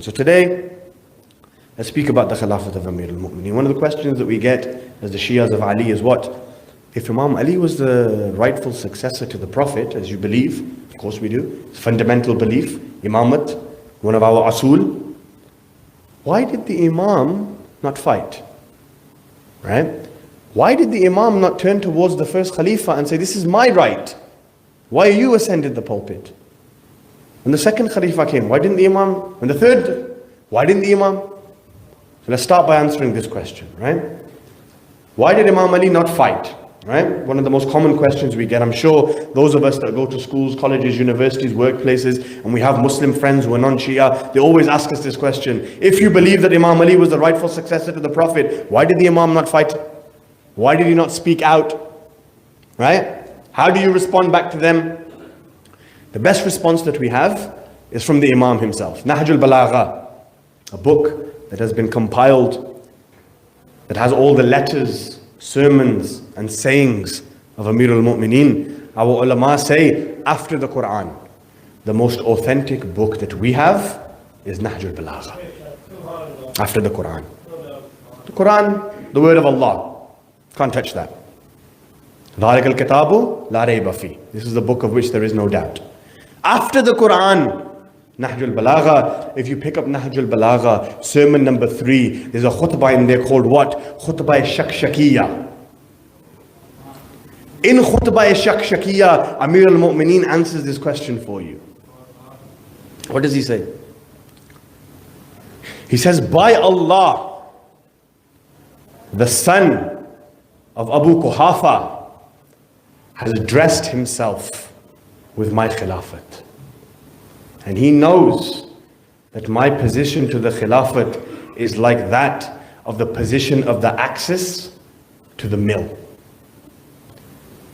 So today, let's speak about the Khilafat of Amir al-Mu'mineen. One of the questions that we get as the Shias of Ali is what? If Imam Ali was the rightful successor to the Prophet, as you believe, of course we do, it's fundamental belief, Imamat, one of our Asul, why did the Imam not fight? Right? Why did the Imam not turn towards the first Khalifa and say, this is my right? Why are you ascended the pulpit? When the second Khalifa came, why didn't the Imam? When the third, why didn't the Imam? So let's start by answering this question, right? Why did Imam Ali not fight? Right? One of the most common questions we get. I'm sure those of us that go to schools, colleges, universities, workplaces, and we have Muslim friends who are non-Shia, they always ask us this question. If you believe that Imam Ali was the rightful successor to the Prophet, why did the Imam not fight? Why did he not speak out? Right? How do you respond back to them? The best response that we have is from the Imam himself. Nahj al-Balagha, a book that has been compiled, that has all the letters, sermons and sayings of Amir al-Mu'mineen. Our ulama say, after the Quran, the most authentic book that we have is Nahj al-Balagha. After the Quran. The Quran, the word of Allah. Can't touch that. ذَلِكَ الْكِتَابُ لَا رَيْبَ فِيهِ. This is the book of which there is no doubt. After the Quran, Nahj al-Balagha, if you pick up Nahj al-Balagha, sermon number 3, there's a khutbah in there called what? Khutbah Shakshakiyya. In Khutbah Shakshakiyya, Amir al-Mu'mineen answers this question for you. What does he say? He says, by Allah, the son of Abu Quhafa has dressed himself with my Khilafat. And he knows that my position to the Khilafat is like that of the position of the axis to the mill.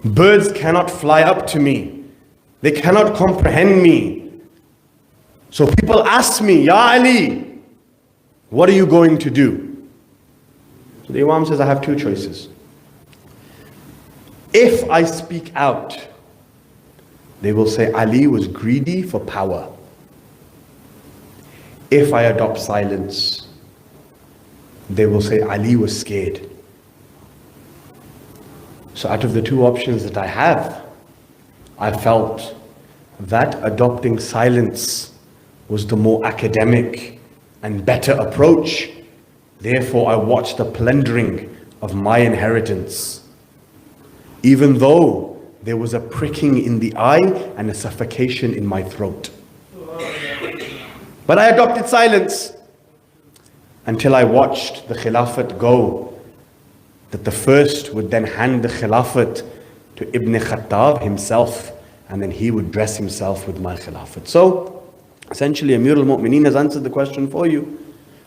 Birds cannot fly up to me. They cannot comprehend me. So people ask me, Ya Ali, what are you going to do? So the Imam says, I have two choices. If I speak out, they will say Ali was greedy for power. If I adopt silence, they will say Ali was scared. So out of the two options that I have, I felt that adopting silence was the more academic and better approach. Therefore, I watched the plundering of my inheritance. Even though there was a pricking in the eye and a suffocation in my throat. But I adopted silence until I watched the Khilafat go. That the first would then hand the Khilafat to Ibn Khattab himself, and then he would dress himself with my Khilafat. So, essentially Amir al-Mu'mineen has answered the question for you.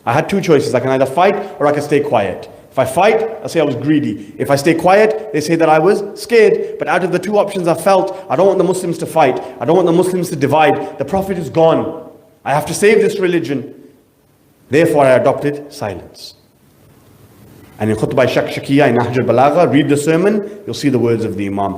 I had two choices. I can either fight or I can stay quiet. If I fight, I'll say I was greedy. If I stay quiet, they say that I was scared. But out of the two options I felt, I don't want the Muslims to fight. I don't want the Muslims to divide. The Prophet is gone. I have to save this religion. Therefore I adopted silence. And in Khutbah Shakshakiyya in Nahj al-Balagha, read the sermon, you'll see the words of the Imam.